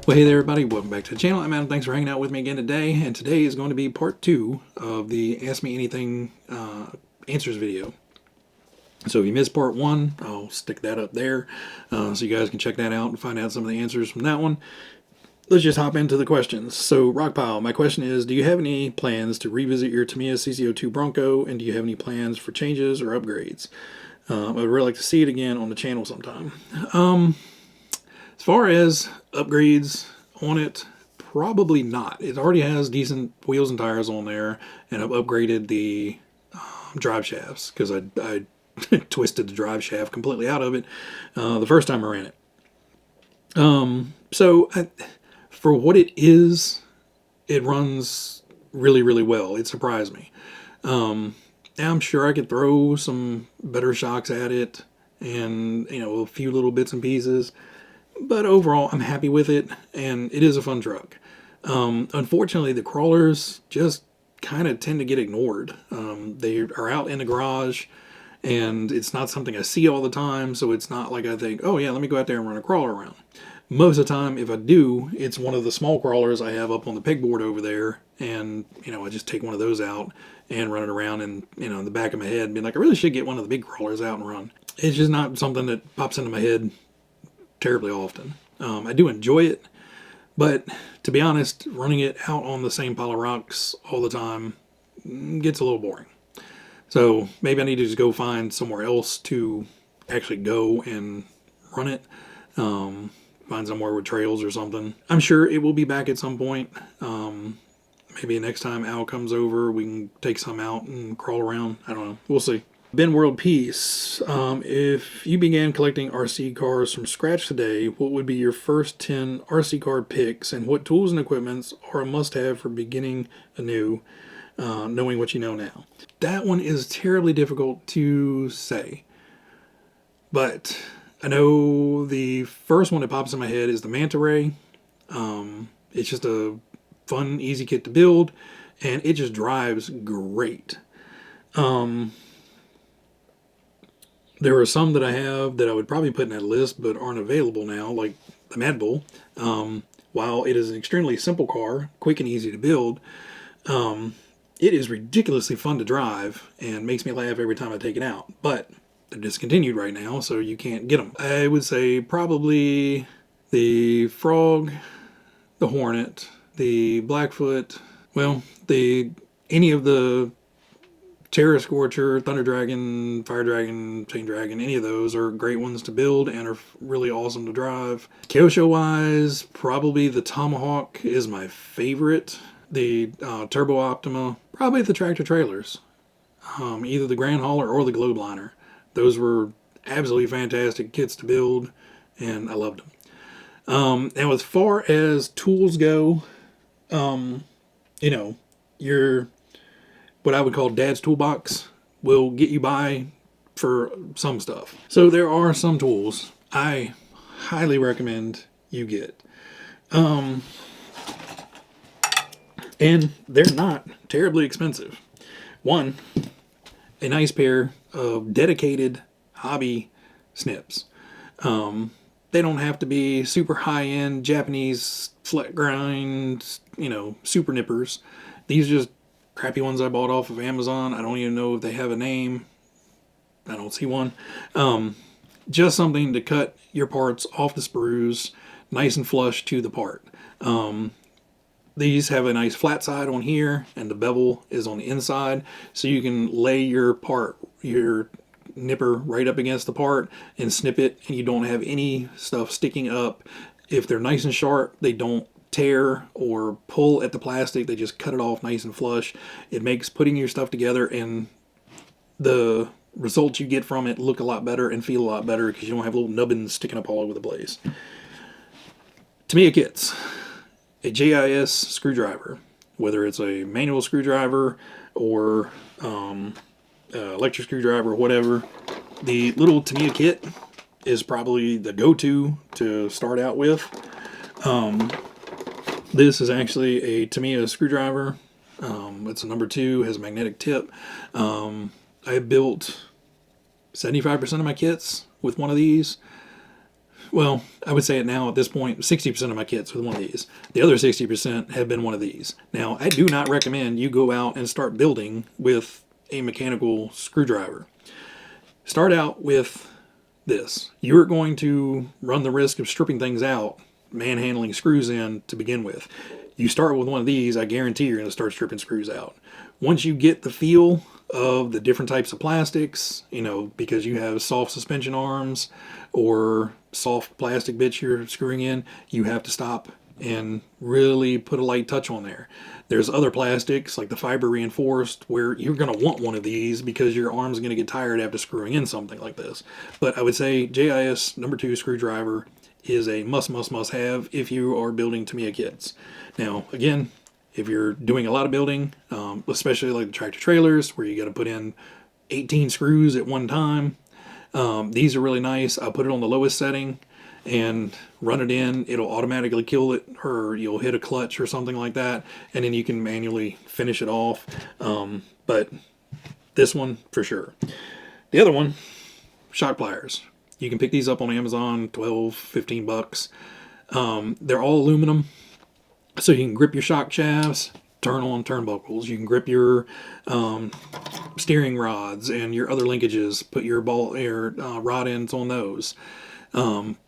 Well, hey there everybody, welcome back to the channel. I'm Adam, thanks for hanging out with me again today, and today is going to be part 2 of the Ask Me Anything answers video. So if you missed part 1, I'll stick that up there so you guys can check that out and find out some of the answers from that one. Let's just hop into the questions. So Rockpile, my question is, do you have any plans to revisit your Tamiya CC02 Bronco, and do you have any plans for changes or upgrades? I would really like to see it again on the channel sometime. As far as upgrades on it, probably not. It already has decent wheels and tires on there, and I've upgraded the drive shafts because I twisted the drive shaft completely out of it the first time I ran it. For what it is, it runs really, really well. It surprised me. I'm sure I could throw some better shocks at it and, a few little bits and pieces. But overall, I'm happy with it, and it is a fun truck. Unfortunately, the crawlers just kind of tend to get ignored. They are out in the garage, and it's not something I see all the time, so it's not like I think, oh yeah, let me go out there and run a crawler around. Most of the time, if I do, it's one of the small crawlers I have up on the pegboard over there, and, I just take one of those out and run it around, and, in the back of my head, being like, I really should get one of the big crawlers out and run. It's just not something that pops into my head terribly often. I do enjoy it, but to be honest, running it out on the same pile of rocks all the time gets a little boring. So maybe I need to just go find somewhere else to actually go and run it. Find somewhere with trails or something. I'm sure it will be back at some point. Maybe next time Al comes over, we can take some out and crawl around. I don't know. We'll see. Ben World Peace, if you began collecting RC cars from scratch today, what would be your first 10 RC car picks, and what tools and equipments are a must-have for beginning anew, knowing what you know now? That one is terribly difficult to say, but I know the first one that pops in my head is the Manta Ray. It's just a fun, easy kit to build, and it just drives great. There are some that I have that I would probably put in that list but aren't available now, like the Mad Bull. While it is an extremely simple car, quick and easy to build, it is ridiculously fun to drive and makes me laugh every time I take it out. But they're discontinued right now, so you can't get them. I would say probably the Frog, the Hornet, the Blackfoot, well, any of the Terra Scorcher, Thunder Dragon, Fire Dragon, Chain Dragon, any of those are great ones to build and are really awesome to drive. Kyosho-wise, probably the Tomahawk is my favorite. The Turbo Optima, probably the tractor trailers. Either the Grand Hauler or the Globeliner. Those were absolutely fantastic kits to build, and I loved them. Now, as far as tools go, your what I would call dad's toolbox will get you by for some stuff. So there are some tools I highly recommend you get. And they're not terribly expensive. One, a nice pair of dedicated hobby snips. They don't have to be super high-end Japanese flat grind, super nippers. These are just crappy ones I bought off of Amazon. I don't even know if they have a name. I don't see one. Just something to cut your parts off the sprues nice and flush to the part. These have a nice flat side on here, and the bevel is on the inside, so you can lay your nipper right up against the part and snip it, and you don't have any stuff sticking up. If they're nice and sharp, they don't tear or pull at the plastic. They just cut it off nice and flush. It makes putting your stuff together and the results you get from it look a lot better and feel a lot better because you don't have little nubbins sticking up all over the place. Tamiya kits. A JIS screwdriver, whether it's a manual screwdriver or electric screwdriver or whatever. The little Tamiya kit is probably the go-to to start out with. This is actually a Tamiya screwdriver. It's a number 2, has a magnetic tip. I built 75% of my kits with one of these. well, I would say it now at this point, 60% of my kits with one of these. The other 60% have been one of these. Now, I do not recommend you go out and start building with a mechanical screwdriver. Start out with this. You're going to run the risk of stripping things out, manhandling screws in to begin with. You start with one of these, I guarantee you're going to start stripping screws out. Once you get the feel of the different types of plastics, you know, because you have soft suspension arms or soft plastic bits you're screwing in, you have to stop and really put a light touch on there. There's other plastics like the fiber reinforced where you're going to want one of these because your arm's going to get tired after screwing in something like this. But I would say JIS number 2 screwdriver is a must have if you are building Tamiya kits. Now, again, if you're doing a lot of building, especially like the tractor trailers where you got to put in 18 screws at one time, these are really nice. I'll put it on the lowest setting and run it in. It'll automatically kill it, or you'll hit a clutch or something like that, and then you can manually finish it off. But this one for sure. The other one, shock pliers. You can pick these up on Amazon, 12, 15 bucks. They're all aluminum, so you can grip your shock shafts, turn on turnbuckles. You can grip your steering rods and your other linkages, put your rod ends on those.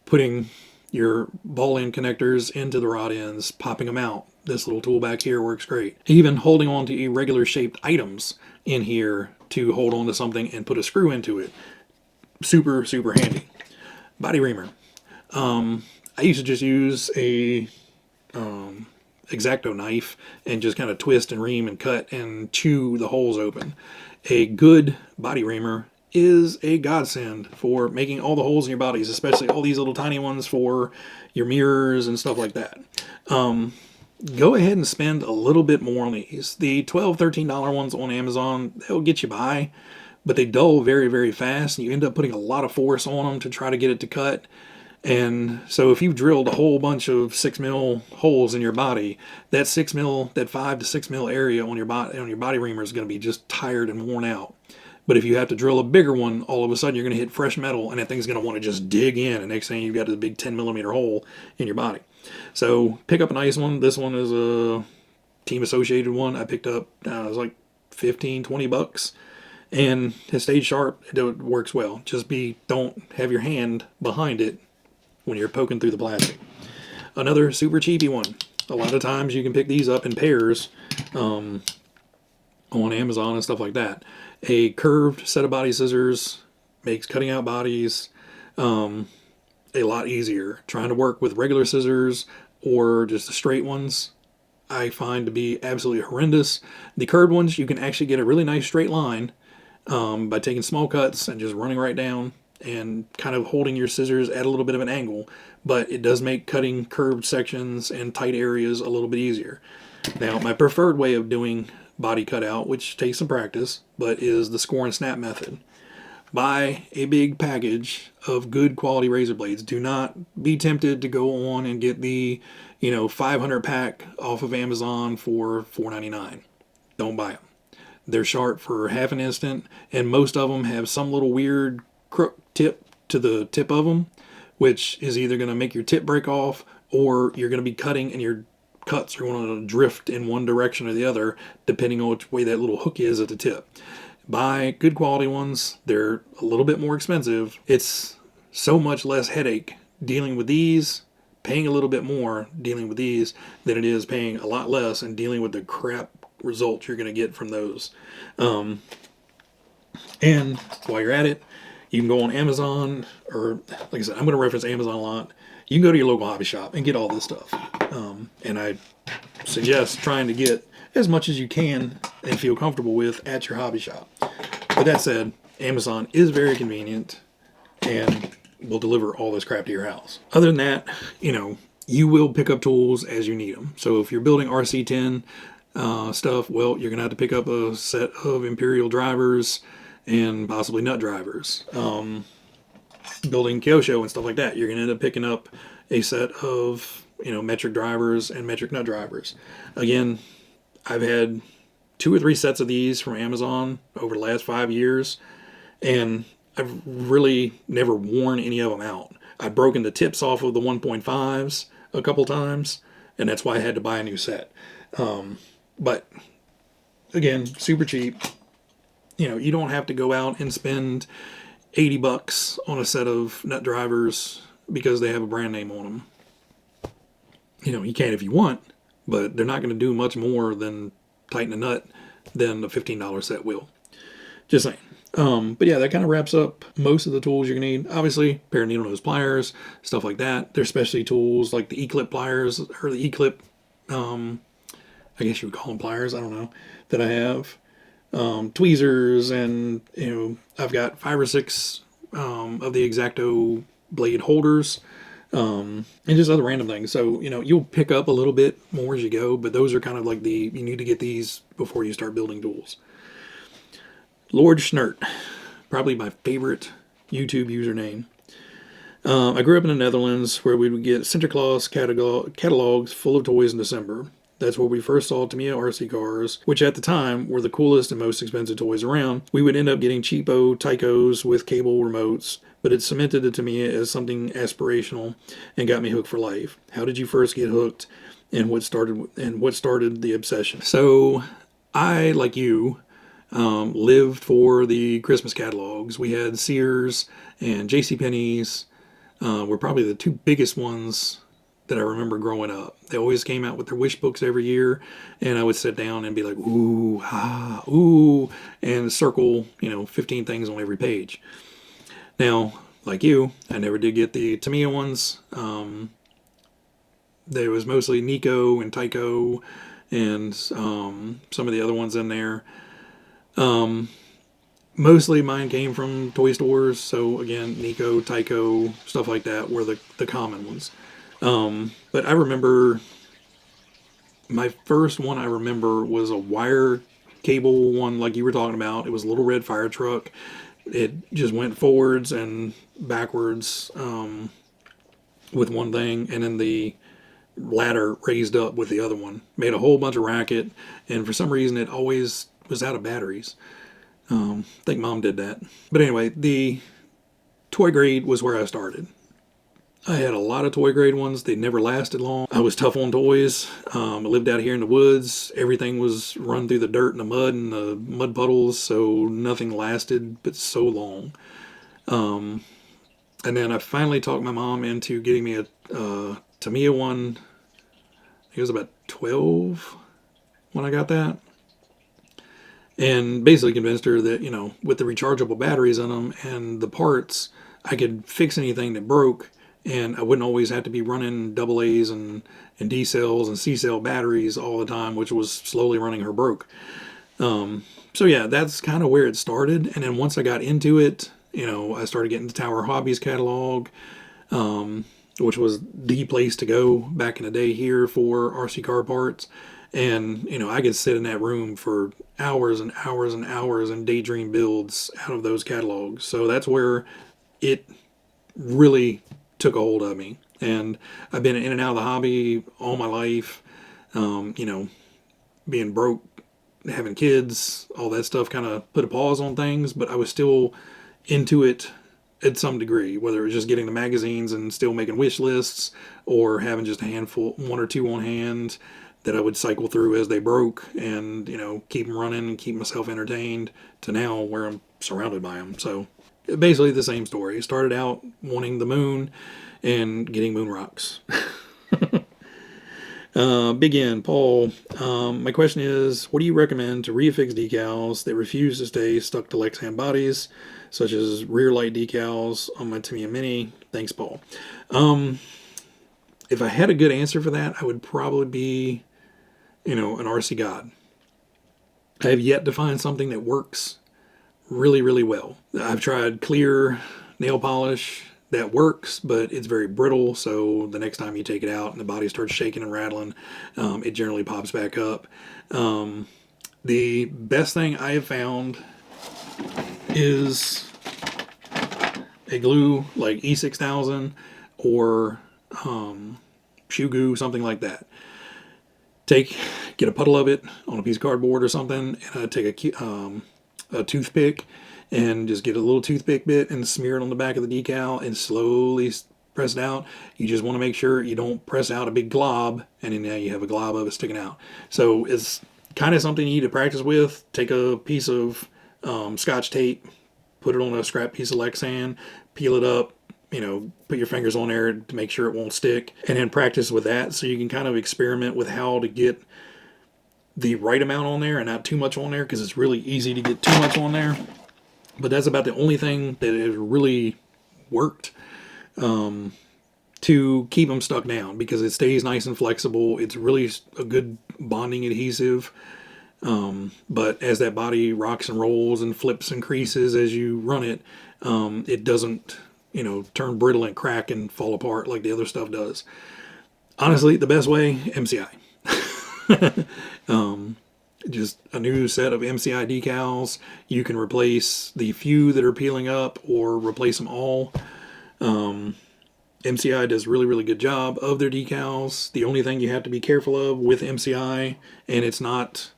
Putting your ball end connectors into the rod ends, popping them out. This little tool back here works great. Even holding on to irregular shaped items in here to hold on to something and put a screw into it. Super, super handy. Body reamer. I used to just use a X-Acto knife and just kind of twist and ream and cut and chew the holes open. A good body reamer is a godsend for making all the holes in your bodies, especially all these little tiny ones for your mirrors and stuff like that. Go ahead and spend a little bit more on these. The $12, $13 ones on Amazon, they'll get you by, but they dull very, very fast, and you end up putting a lot of force on them to try to get it to cut. And so if you've drilled a whole bunch of 6mm holes in your body, that 6mm, that 5 to 6mm area on your body reamer is going to be just tired and worn out. But if you have to drill a bigger one, all of a sudden you're going to hit fresh metal, and that thing's going to want to just dig in, and next thing you've got a big 10mm hole in your body. So pick up a nice one. This one is a Team Associated one. I picked up, it was like 15, 20 bucks. And it stayed sharp. It works well. Just don't have your hand behind it when you're poking through the plastic. Another super cheapy one. A lot of times you can pick these up in pairs on Amazon and stuff like that. A curved set of body scissors makes cutting out bodies a lot easier. Trying to work with regular scissors or just the straight ones, I find to be absolutely horrendous. The curved ones, you can actually get a really nice straight line by taking small cuts and just running right down and kind of holding your scissors at a little bit of an angle, but it does make cutting curved sections and tight areas a little bit easier. Now, my preferred way of doing body cutout, which takes some practice, but is the score and snap method. Buy a big package of good quality razor blades. Do not be tempted to go on and get the 500 pack off of Amazon for $4.99. Don't buy them. They're sharp for half an instant, and most of them have some little weird crook tip to the tip of them, which is either going to make your tip break off, or you're going to be cutting and your cuts are going to drift in one direction or the other, depending on which way that little hook is at the tip. Buy good quality ones. They're a little bit more expensive. It's so much less headache dealing with these, paying a little bit more dealing with these, than it is paying a lot less and dealing with the crap results you're going to get from those. And while you're at it, you can go on Amazon, or like I said, I'm going to reference Amazon a lot. You can go to your local hobby shop and get all this stuff. And I suggest trying to get as much as you can and feel comfortable with at your hobby shop. But that said, Amazon is very convenient and will deliver all this crap to your house. Other than that, you will pick up tools as you need them. So if you're building RC10 stuff, well, you're going to have to pick up a set of Imperial drivers and possibly nut drivers. Building Kyosho and stuff like that, you're going to end up picking up a set of metric drivers and metric nut drivers. Again, I've had 2 or 3 sets of these from Amazon over the last 5 years, and I've really never worn any of them out. I'd broken the tips off of the 1.5s a couple times, and that's why I had to buy a new set. But again, super cheap. You don't have to go out and spend $80 on a set of nut drivers because they have a brand name on them. You can if you want, but they're not going to do much more than tighten a nut than a $15 set will. Just saying. But yeah, that kind of wraps up most of the tools you're going to need. Obviously, pair of needle nose pliers, stuff like that. There's specialty tools like the E-clip pliers, or the E-clip, I guess you would call them pliers, I don't know, that I have. Tweezers, and I've got 5 or 6 of the X-Acto blade holders, and just other random things. So you'll pick up a little bit more as you go, but those are kind of like you need to get these before you start building tools. Lord Schnurt, probably my favorite YouTube username. I grew up in the Netherlands, where we would get Sinterklaas catalogs full of toys in December. That's where we first saw Tamiya RC cars, which at the time were the coolest and most expensive toys around. We would end up getting cheapo Tycos with cable remotes, but it cemented the Tamiya as something aspirational and got me hooked for life. How did you first get hooked, and what started the obsession? So I, like you, lived for the Christmas catalogs. We had Sears and JCPenney's, were probably the 2 biggest ones that I remember growing up. They always came out with their wish books every year, and I would sit down and be like, ooh, ah, ooh, and circle, 15 things on every page. Now, like you, I never did get the Tamiya ones. There was mostly Nico and Tyco and some of the other ones in there. Mostly mine came from toy stores, so again, Nico, Tyco, stuff like that were the common ones. But I remember my first one was a wire cable one, like you were talking about. It was a little red fire truck. It just went forwards and backwards with one thing, and then the ladder raised up with the other one. Made a whole bunch of racket, and for some reason it always was out of batteries. I think Mom did that. But anyway, the toy grade was where I started. I had a lot of toy grade ones. They never lasted long. I was tough on toys. I lived out here in the woods. Everything was run through the dirt and the mud and the mud puddles, so nothing lasted but so long. And then I finally talked my mom into getting me a Tamiya one. It was about 12 when I got that. And basically convinced her that, with the rechargeable batteries in them and the parts, I could fix anything that broke, and I wouldn't always have to be running AA's and D cells and C cell batteries all the time, which was slowly running her broke. So yeah, that's kind of where it started. And then once I got into it, I started getting the Tower Hobbies catalog, which was the place to go back in the day here for RC car parts. And, I could sit in that room for hours and hours and hours and daydream builds out of those catalogs. So that's where it really took a hold of me. And I've been in and out of the hobby all my life. Being broke, having kids, all that stuff kind of put a pause on things, but I was still into it at some degree, whether it was just getting the magazines and still making wish lists, or having just a handful, 1 or 2 on hand that I would cycle through as they broke and, keep them running and keep myself entertained, to now where I'm surrounded by them. So basically the same story. I started out wanting the moon and getting moon rocks. Big N, Paul, my question is, what do you recommend to reaffix decals that refuse to stay stuck to Lexan bodies, such as rear light decals on my Tamiya Mini? Thanks, Paul. If I had a good answer for that, I would probably be, an RC god. I have yet to find something that works really, really well. I've tried clear nail polish that works, but it's very brittle, so the next time you take it out and the body starts shaking and rattling, it generally pops back up. The best thing I have found is a glue like E6000 or shoe goo, something like that. Get a puddle of it on a piece of cardboard or something, and take a toothpick and just get a little toothpick bit and smear it on the back of the decal and slowly pressed out. You just want to make sure you don't press out a big glob, and then now you have a glob of it sticking out. So it's kind of something you need to practice with. Take a piece of Scotch tape, put it on a scrap piece of Lexan, peel it up, put your fingers on there to make sure it won't stick, and then practice with that so you can kind of experiment with how to get the right amount on there and not too much on there, because it's really easy to get too much on there. But that's about the only thing that has really worked to keep them stuck down, because it stays nice and flexible. It's really a good bonding adhesive. But as that body rocks and rolls and flips and creases as you run it, it doesn't, turn brittle and crack and fall apart like the other stuff does. Honestly, the best way, MCI. Just a new set of MCI decals. You can replace the few that are peeling up or replace them all. MCI does a really, really good job of their decals. The only thing you have to be careful of with MCI, and it's not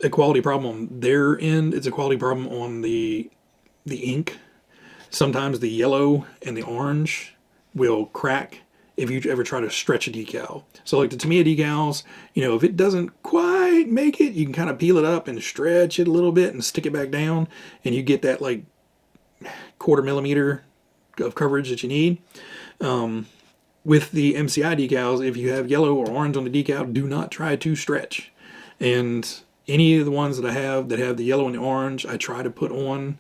a quality problem on their end, it's a quality problem on the ink. Sometimes the yellow and the orange will crack if you ever try to stretch a decal. So like the Tamiya decals, if it doesn't quite make it, you can kind of peel it up and stretch it a little bit and stick it back down, and you get that like 1/4 millimeter of coverage that you need. With the MCI decals, if you have yellow or orange on the decal, do not try to stretch. And any of the ones that I have that have the yellow and the orange, I try to put on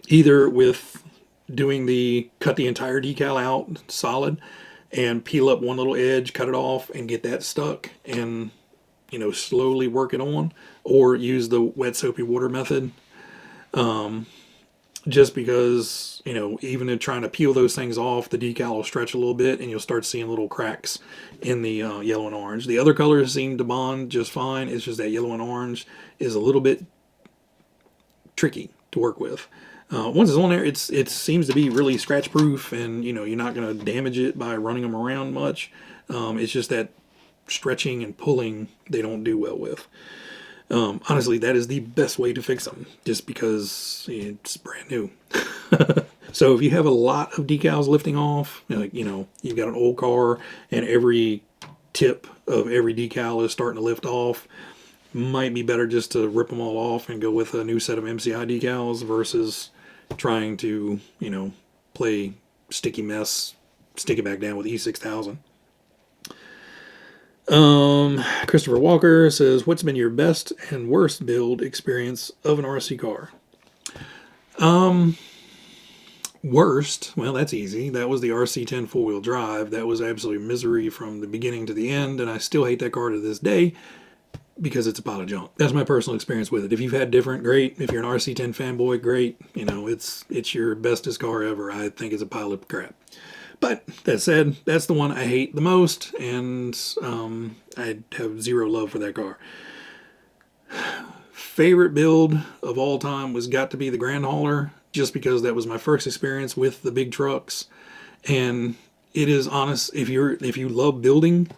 either with doing the cut the entire decal out solid and peel up one little edge, cut it off, and get that stuck, and slowly work it on, or use the wet soapy water method. Just because even in trying to peel those things off, the decal will stretch a little bit, and you'll start seeing little cracks in the yellow and orange. The other colors seem to bond just fine. It's just that yellow and orange is a little bit tricky to work with. Once it's on there, it seems to be really scratch proof, and you're not going to damage it by running them around much. It's just that stretching and pulling they don't do well with. Honestly, that is the best way to fix them, just because it's brand new. So if you have a lot of decals lifting off, you've got an old car and every tip of every decal is starting to lift off, might be better just to rip them all off and go with a new set of MCI decals versus trying to, play sticky mess, stick it back down with E6000. Christopher Walker says, what's been your best and worst build experience of an RC car? Worst, well, that's easy. That was the RC10 4-wheel drive. That was absolute misery from the beginning to the end, and I still hate that car to this day because it's a pile of junk. That's my personal experience with it. If you've had different, great. If you're an RC10 fanboy, great. It's your bestest car ever. I think it's a pile of crap. But that said, that's the one I hate the most, and I have zero love for that car. Favorite build of all time was got to be the Grand Hauler, just because that was my first experience with the big trucks. And it is honest, if you love building,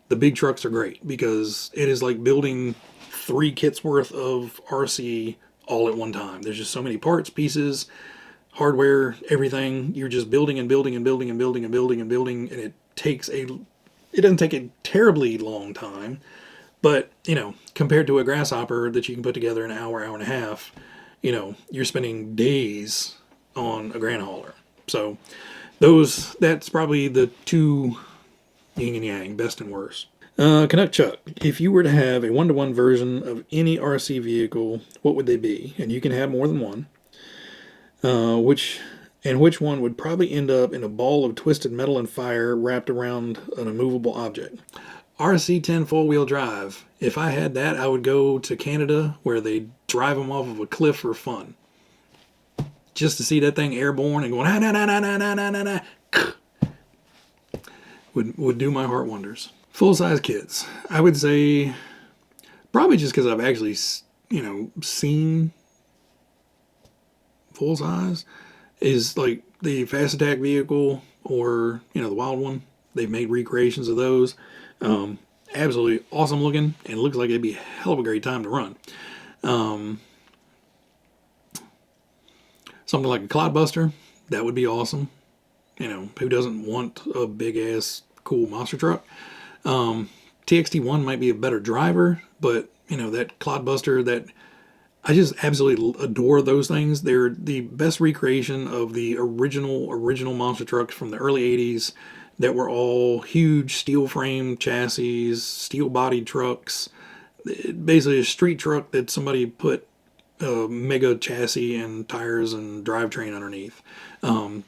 the big trucks are great, because it is like building 3 kits worth of RC all at one time. There's just so many parts, pieces, hardware, everything. You're just building and building and building and building and building and building, and it doesn't take a terribly long time, but compared to a grasshopper that you can put together in an hour, hour and a half, you're spending days on a Grand Hauler. So that's probably the two yin and yang, best and worst. Canuck Chuck, if you were to have a 1-to-1 version of any RC vehicle, what would they be? And you can have more than one. Which one would probably end up in a ball of twisted metal and fire wrapped around an immovable object? RC10 4-wheel drive. If I had that, I would go to Canada, where they drive them off of a cliff for fun. Just to see that thing airborne and going, ah, na, na, na, na, na, na, na, would do my heart wonders. Full-size kits. I would say, probably just because I've actually, seen full size, is like the Fast Attack vehicle, or the Wild one. They've made recreations of those. Absolutely awesome looking, and looks like it'd be a hell of a great time to run. Something like a Cloudbuster, That would be awesome. You know, who doesn't want a big ass cool monster truck? TXT1 might be a better driver, but you know, that Clodbuster, that I just absolutely adore those things. They're the best recreation of the original monster trucks from the early 80s that were all huge steel frame chassis, steel bodied trucks. Basically a street truck that somebody put a mega chassis and tires and drivetrain underneath.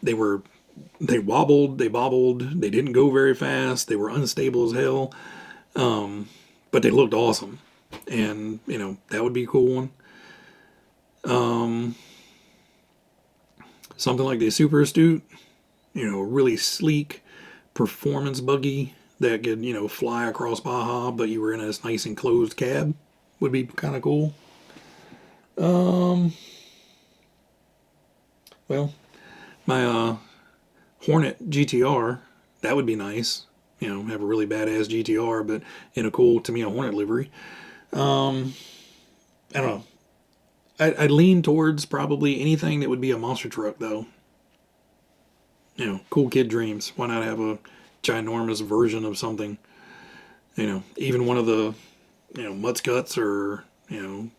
They wobbled, they bobbled, they didn't go very fast, they were unstable as hell, but they looked awesome. And, you know, that would be a cool one. Something like the Super Astute, you know, really sleek performance buggy that could, you know, fly across Baja, but you were in a nice enclosed cab would be kind of cool. Well, my Hornet GTR, that would be nice. You know, have a really badass GTR, but in a cool Tamiya Hornet livery. I don't know. I'd lean towards probably anything that would be a monster truck, though. You know, cool kid dreams. Why not have a ginormous version of something? You know, even one of the, you know, Mutz Guts or, you know,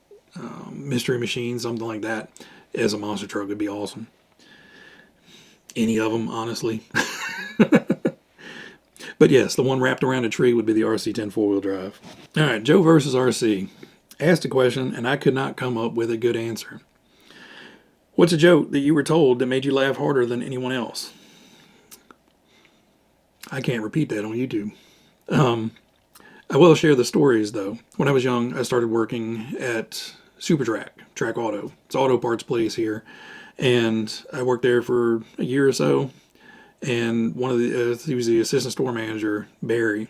Mystery Machine, something like that, as a monster truck would be awesome. Any of them, honestly. But yes, the one wrapped around a tree would be the RC10 four-wheel drive. All right, Joe versus RC. Asked a question, and I could not come up with a good answer. What's a joke that you were told that made you laugh harder than anyone else? I can't repeat that on YouTube. I will share the stories, though. When I was young, I started working at Track Auto. It's an auto parts place here. And I worked there for a year or so. And he was the assistant store manager, Barry.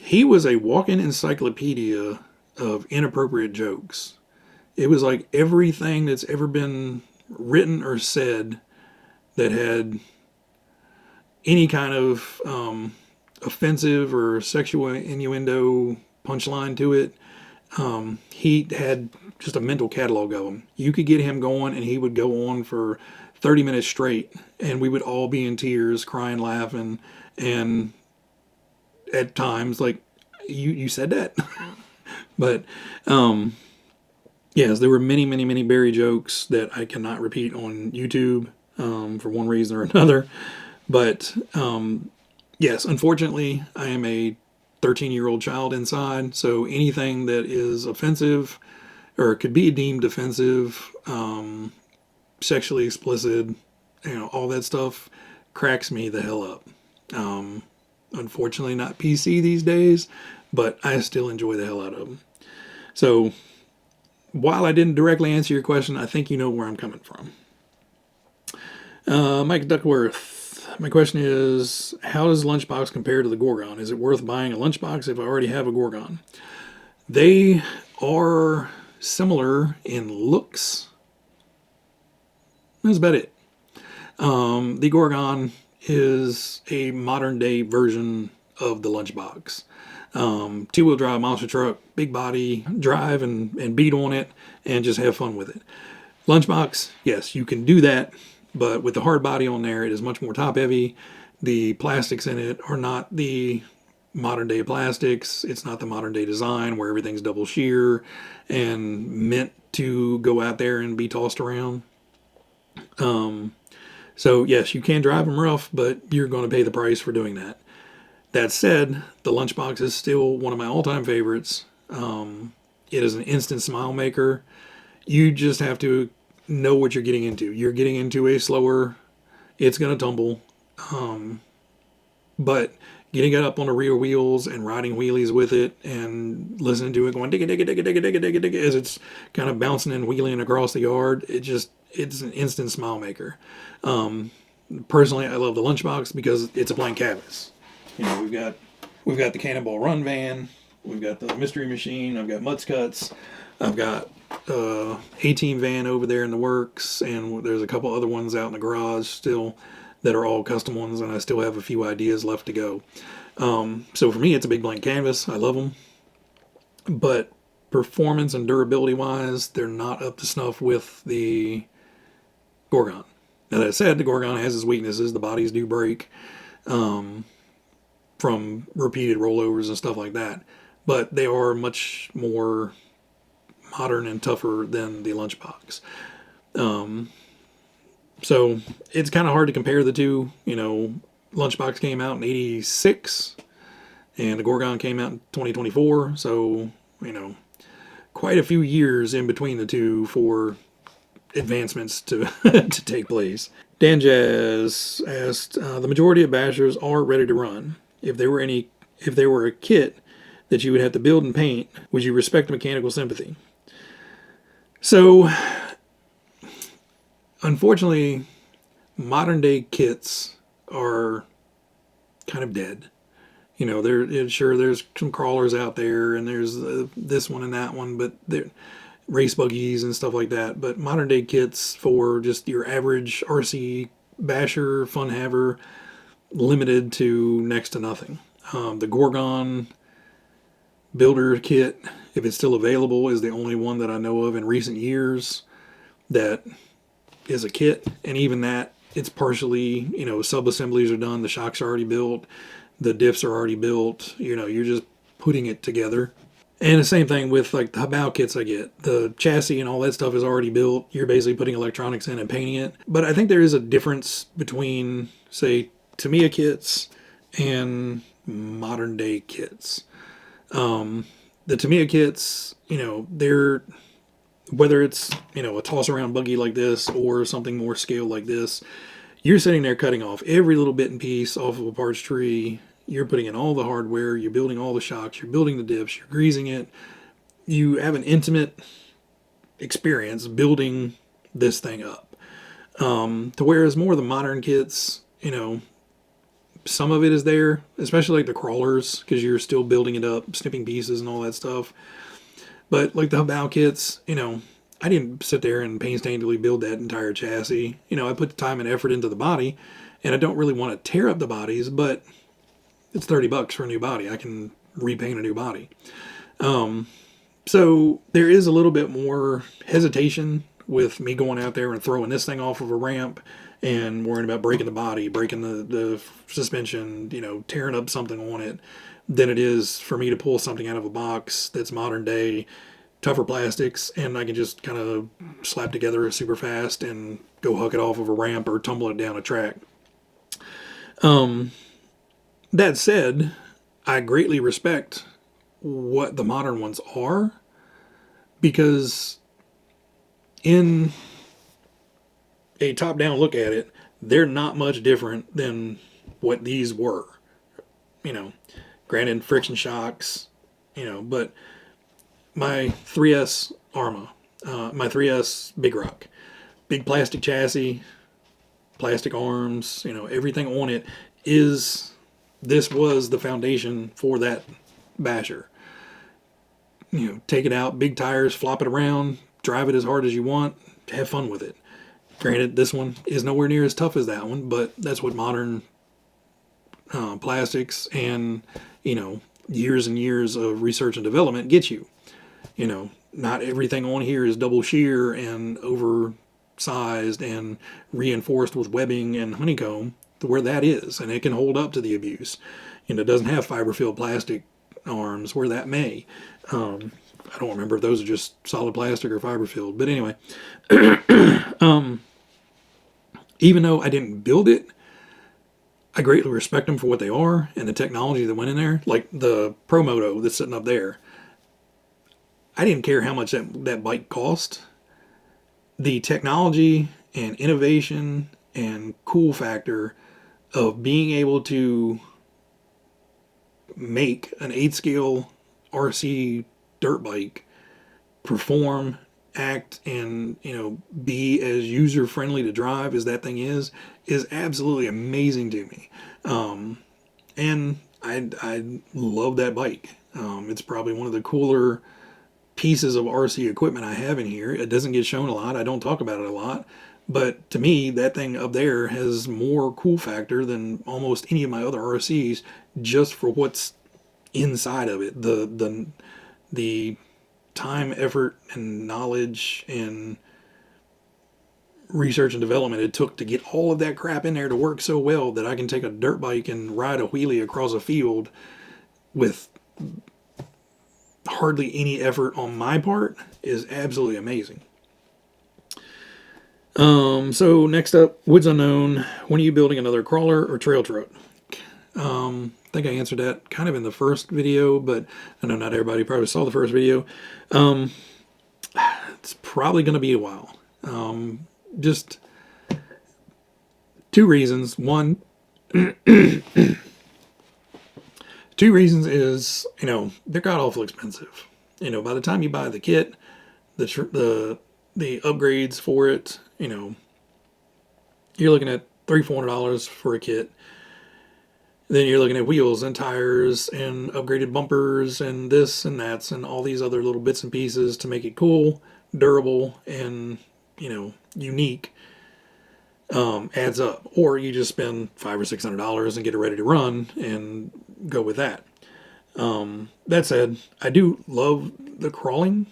He was a walk-in encyclopedia of inappropriate jokes. It was like everything that's ever been written or said that had any kind of offensive or sexual innuendo punchline to it. He had just a mental catalog of them. You could get him going, and he would go on for 30 minutes straight, and we would all be in tears, crying, laughing, and at times, like, you said that? But, yes, there were many Barry jokes that I cannot repeat on YouTube for one reason or another. But, yes, unfortunately, I am a 13-year-old child inside, so anything that is offensive or could be deemed offensive, sexually explicit, you know, all that stuff cracks me the hell up. Unfortunately, not PC these days, but I still enjoy the hell out of them. So, while I didn't directly answer your question, I think you know where I'm coming from. Mike Duckworth, my question is, how does Lunchbox compare to the Gorgon? Is it worth buying a Lunchbox if I already have a Gorgon? They are similar in looks. That's about it. The Gorgon is a modern day version of the Lunchbox. Two-wheel drive monster truck, big body, drive and beat on it, and just have fun with it. Lunchbox, yes, you can do that, but with the hard body on there, it is much more top heavy. The plastics in it are not the modern day plastics. It's not the modern day design where everything's double shear and meant to go out there and be tossed around. So yes, you can drive them rough, but you're going to pay the price for doing that. That said, the Lunchbox is still one of my all-time favorites. It is an instant smile maker. You just have to know what you're getting into. You're getting into a slower, it's going to tumble. But getting it up on the rear wheels and riding wheelies with it and listening to it going digga digga digga digga digga digga digga as it's kind of bouncing and wheeling across the yard, it's an instant smile maker. Personally, I love the Lunchbox because it's a blank canvas. You know, we've got the Cannonball Run van, we've got the Mystery Machine, I've got Mutz Cuts, I've got A-Team van over there in the works, and there's a couple other ones out in the garage still that are all custom ones, and I still have a few ideas left to go. So for me, it's a big blank canvas. I love them. But performance and durability wise, they're not up to snuff with the Gorgon. Now that said, the Gorgon has its weaknesses. The bodies do break from repeated rollovers and stuff like that, but they are much more modern and tougher than the Lunchbox. So it's kind of hard to compare the two. Lunchbox came out in '86, and the Gorgon came out in 2024. So quite a few years in between the two for advancements to to take place. Dan Jazz asked, the majority of bashers are ready to run. If there were a kit that you would have to build and paint, would you respect mechanical sympathy? So, unfortunately, modern day kits are kind of dead. There's some crawlers out there, and there's this one and that one, but they're race buggies and stuff like that. But modern day kits for just your average RC basher, fun haver, limited to next to nothing. The Gorgon builder kit, if it's still available, is the only one that I know of in recent years that is a kit, and even that, it's partially, sub-assemblies are done, the shocks are already built, the diffs are already built, you're just putting it together. And the same thing with like the bow kits I get. The chassis and all that stuff is already built. You're basically putting electronics in and painting it. But I think there is a difference between, say, Tamiya kits and modern day kits. The Tamiya kits, they're, whether it's, a toss around buggy like this or something more scaled like this, you're sitting there cutting off every little bit and piece off of a parts tree. You're putting in all the hardware, you're building all the shocks, you're building the diffs, you're greasing it. You have an intimate experience building this thing up. To whereas more of the modern kits, some of it is there, especially like the crawlers, because you're still building it up, snipping pieces and all that stuff. But like the bow kits, I didn't sit there and painstakingly build that entire chassis. I put the time and effort into the body, and I don't really want to tear up the bodies, but it's $30 for a new body. I can repaint a new body. So there is a little bit more hesitation with me going out there and throwing this thing off of a ramp and worrying about breaking the body, breaking the suspension, tearing up something on it, than it is for me to pull something out of a box that's modern day, tougher plastics, and I can just kind of slap together super fast and go huck it off of a ramp or tumble it down a track. That said, I greatly respect what the modern ones are, because in a top-down look at it, they're not much different than what these were. Granted, friction shocks, but my 3S Arma, my 3S Big Rock, big plastic chassis, plastic arms, everything on it this was the foundation for that basher. Take it out, big tires, flop it around, drive it as hard as you want, have fun with it. Granted, this one is nowhere near as tough as that one, but that's what modern plastics and, years and years of research and development get you. Not everything on here is double shear and oversized and reinforced with webbing and honeycomb, to where that is, and it can hold up to the abuse. It doesn't have fiber-filled plastic arms where that may. I don't remember if those are just solid plastic or fiber-filled, but anyway. Even though I didn't build it, I greatly respect them for what they are and the technology that went in there. Like the Pro Moto that's sitting up there. I didn't care how much that bike cost. The technology and innovation and cool factor of being able to make an 8-scale RC dirt bike perform, act, and be as user friendly to drive as that thing is absolutely amazing to me. And I love that bike. It's probably one of the cooler pieces of RC equipment I have in here. It doesn't get shown a lot. I don't talk about it a lot. But to me, that thing up there has more cool factor than almost any of my other RCs, just for what's inside of it. The time, effort, and knowledge and research and development it took to get all of that crap in there to work so well that I can take a dirt bike and ride a wheelie across a field with hardly any effort on my part is absolutely amazing. So next up, Woods Unknown. When are you building another crawler or trail truck? I think I answered that kind of in the first video, but I know not everybody probably saw the first video. It's probably going to be a while. Just two reasons. One, two reasons is, they're god awful expensive. By the time you buy the kit, the upgrades for it, you're looking at $300-$400 for a kit. Then you're looking at wheels and tires and upgraded bumpers and this and that and all these other little bits and pieces to make it cool, durable, and, unique. Adds up. Or you just spend $500 or $600 and get it ready to run and go with that. That said, I do love the crawling.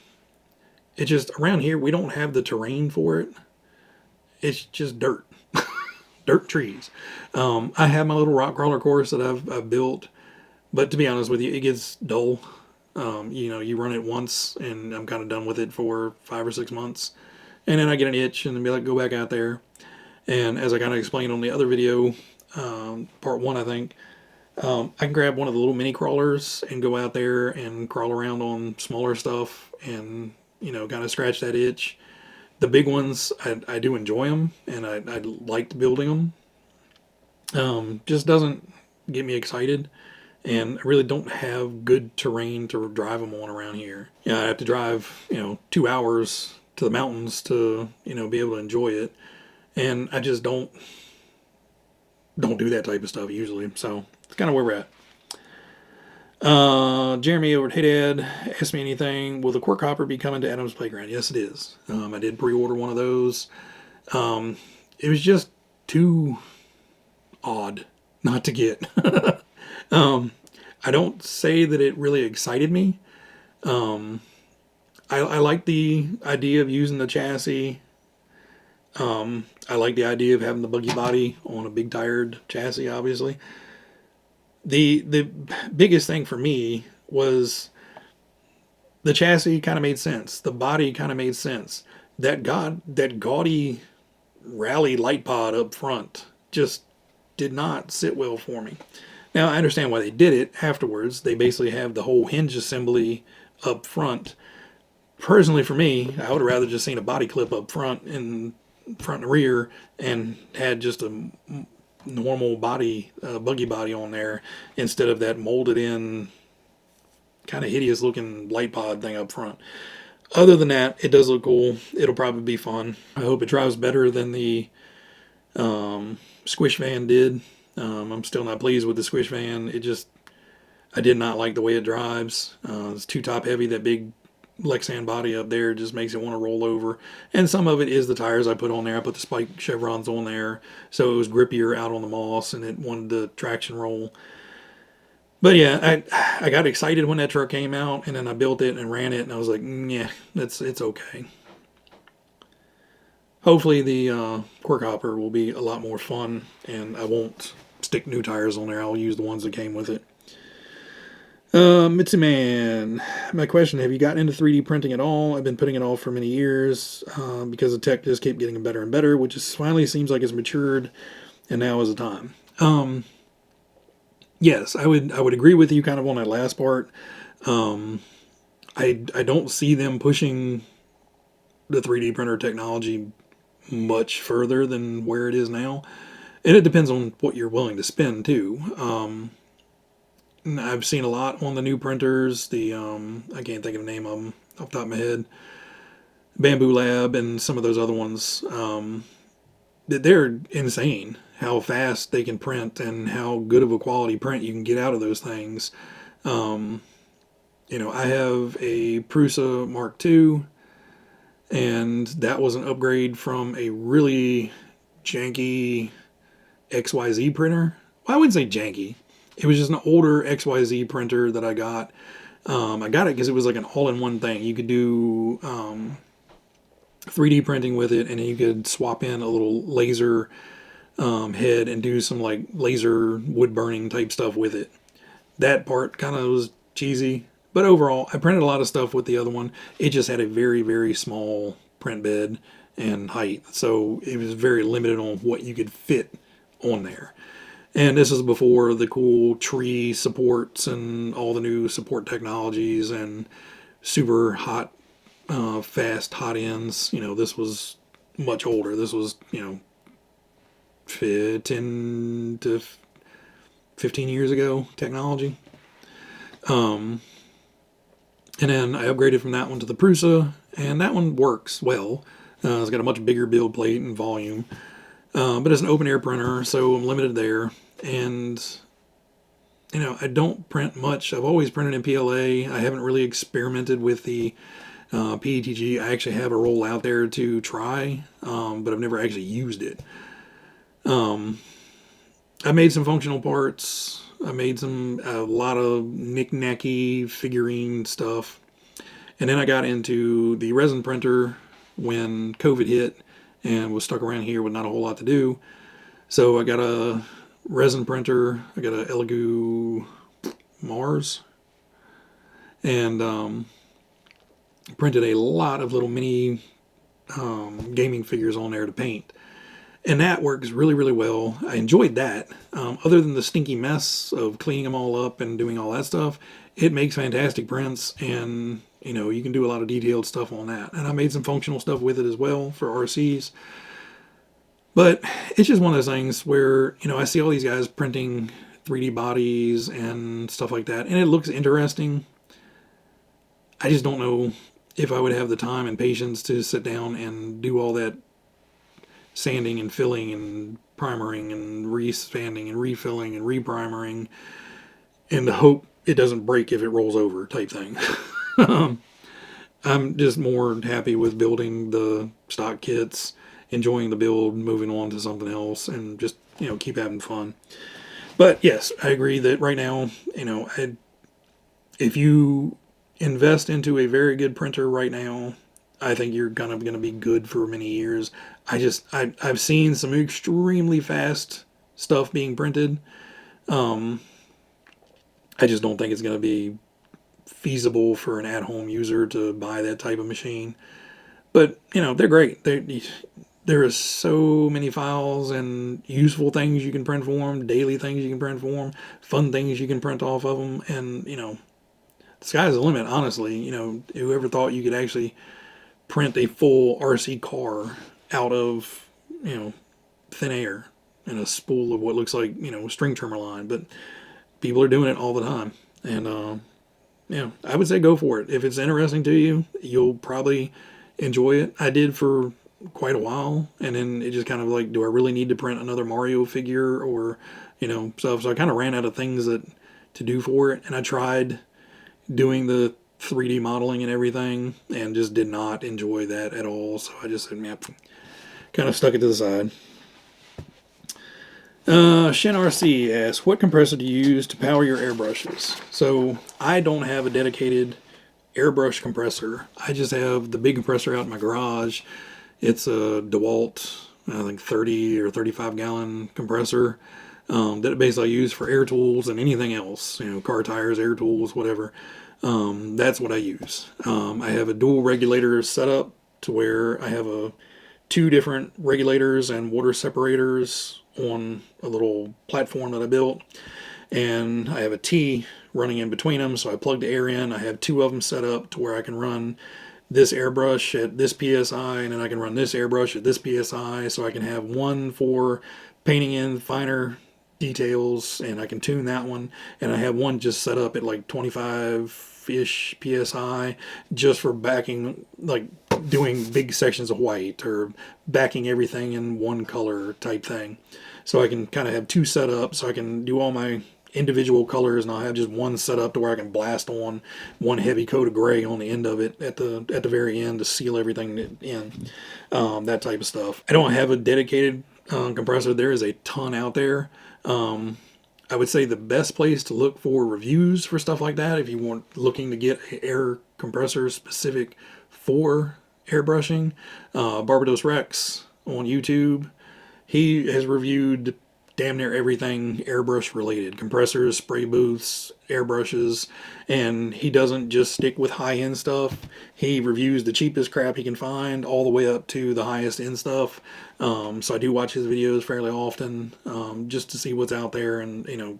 It's just around here we don't have the terrain for it. It's just dirt. Dirt trees. I have my little rock crawler course that I've built, but to be honest with you, it gets dull. You run it once and I'm kind of done with it for 5 or 6 months, and then I get an itch and be like, go back out there. And as I kind of explained on the other video, part 1, I think, I can grab one of the little mini crawlers and go out there and crawl around on smaller stuff and kind of scratch that itch. The big ones, I do enjoy them, and I liked building them. Just doesn't get me excited, and I really don't have good terrain to drive them on around here. I have to drive, 2 hours to the mountains to, be able to enjoy it, and I just don't do that type of stuff usually. So it's kind of where we're at. Jeremy over at Hey Dad asked me anything. Will the Cork Hopper be coming to Addam's Playground? Yes, it is. I did pre-order one of those. It was just too odd not to get. I don't say that it really excited me. I like the idea of using the chassis. I like the idea of having the buggy body on a big tired chassis, obviously. The biggest thing for me was the chassis kind of made sense. The body kind of made sense. That gaudy rally light pod up front just did not sit well for me. Now, I understand why they did it afterwards. They basically have the whole hinge assembly up front. Personally, for me, I would have rather just seen a body clip up front and rear and had just a normal body, buggy body on there instead of that molded in kind of hideous looking light pod thing up front. Other than that, it does look cool. It'll probably be fun. I hope it drives better than the Squish Van did. I'm still not pleased with the Squish Van. I did not like the way it drives. It's too top heavy. That big Lexan body up there just makes it want to roll over. And some of it is the tires I put on there. I put the spike chevrons on there so it was grippier out on the moss and it wanted the traction roll. But yeah, I got excited when that truck came out, and then I built it and ran it, and I was like, yeah, it's okay. Hopefully the Cork Hopper will be a lot more fun, and I won't stick new tires on there. I'll use the ones that came with it. Mitzi Man, my question, have you gotten into 3D printing at all? I've been putting it off for many years because the tech just kept getting better and better, which is finally seems like it's matured, and now is the time. Yes, I would agree with you kind of on that last part. I don't see them pushing the 3D printer technology much further than where it is now. And it depends on what you're willing to spend too. I've seen a lot on the new printers. I can't think of the name of them off the top of my head. Bamboo Lab and some of those other ones. They're insane how fast they can print and how good of a quality print you can get out of those things. I have a Prusa Mark II, and that was an upgrade from a really janky XYZ printer. Well, I wouldn't say janky. It was just an older XYZ printer that I got. I got it because it was like an all-in-one thing. You could do 3D printing with it, and you could swap in a little laser head and do some like laser wood burning type stuff with it. That part kind of was cheesy, but overall, I printed a lot of stuff with the other one. It just had a very, very small print bed and height, so it was very limited on what you could fit on there. And this is before the cool tree supports and all the new support technologies and super hot, fast hot ends. This was much older. This was, 10 to 15 years ago technology. And then I upgraded from that one to the Prusa, and that one works well. It's got a much bigger build plate and volume, but it's an open air printer, so I'm limited there. And I don't print much. I've always printed in PLA. I haven't really experimented with the PETG. I actually have a roll out there to try, but I've never actually used it. I made some functional parts. I made a lot of knick-knacky figurine stuff. And then I got into the resin printer when COVID hit and was stuck around here with not a whole lot to do. So I got a resin printer. I got a Elegoo Mars. And printed a lot of little mini gaming figures on there to paint. And that works really, really well. I enjoyed that. Other than the stinky mess of cleaning them all up and doing all that stuff, it makes fantastic prints, and you can do a lot of detailed stuff on that. And I made some functional stuff with it as well for RCs. But it's just one of those things where, I see all these guys printing 3D bodies and stuff like that, and it looks interesting. I just don't know if I would have the time and patience to sit down and do all that sanding and filling and primering and re-sanding and refilling and reprimering and the hope it doesn't break if it rolls over type thing. I'm just more happy with building the stock kits, enjoying the build, moving on to something else, and just, keep having fun. But yes, I agree that right now, if you invest into a very good printer right now, I think you're gonna be good for many years. I've seen some extremely fast stuff being printed. I just don't think it's gonna be feasible for an at-home user to buy that type of machine. But they're great. There are so many files and useful things you can print for them, daily things you can print for them, fun things you can print off of them, and the sky's the limit. Honestly, whoever thought you could actually print a full RC car out of, thin air and a spool of what looks like, string trimmer line. But people are doing it all the time. And, I would say go for it. If it's interesting to you, you'll probably enjoy it. I did for quite a while. And then it just kind of like, do I really need to print another Mario figure or, stuff? So I kind of ran out of things to do for it. And I tried doing the 3D modeling and everything, and just did not enjoy that at all. So I just said, yep, kind of stuck it to the side. Shin RC asks, what compressor do you use to power your airbrushes? So I don't have a dedicated airbrush compressor. I just have the big compressor out in my garage. It's a DeWalt, I think 30 or 35 gallon compressor that basically I use for air tools and anything else, car tires, air tools, whatever. That's what I use. I have a dual regulator setup to where I have two different regulators and water separators on a little platform that I built. And I have a T running in between them, so I plug the air in. I have two of them set up to where I can run this airbrush at this PSI, and then I can run this airbrush at this PSI, so I can have one for painting in finer details, and I can tune that one, and I have one just set up at like 25-ish PSI just for backing, like doing big sections of white or backing everything in one color type thing. So I can kind of have two set up, so I can do all my individual colors, and I'll have just one set up to where I can blast on one heavy coat of gray on the end of it at the very end to seal everything in, that type of stuff. I don't have a dedicated compressor. There is a ton out there. I would say the best place to look for reviews for stuff like that, if you want looking to get an air compressor specific for Airbrushing, Barbados Rex on YouTube. He has reviewed damn near everything airbrush related: compressors, spray booths, airbrushes, and he doesn't just stick with high-end stuff. He reviews the cheapest crap he can find all the way up to the highest end stuff. So I do watch his videos fairly often, just to see what's out there and, you know,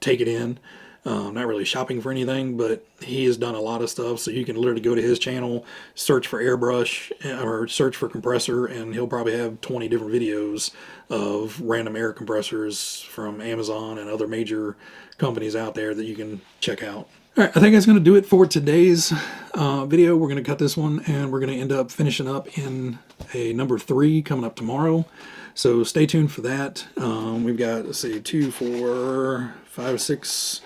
take it in. Not really shopping for anything, but he has done a lot of stuff. So you can literally go to his channel, search for airbrush or search for compressor, and he'll probably have 20 different videos of random air compressors from Amazon and other major companies out there that you can check out. All right, I think that's going to do it for today's video. We're going to cut this one, and we're going to end up finishing up in a number 3 coming up tomorrow. So stay tuned for that. We've got, let's see, 2, 4, 5, 6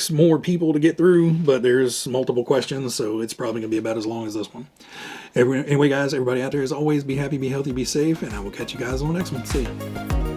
more people to get through, but there's multiple questions, so it's probably going to be about as long as this one. Anyway, guys, everybody out there, as always, be happy, be healthy, be safe, and I will catch you guys on the next one. See ya.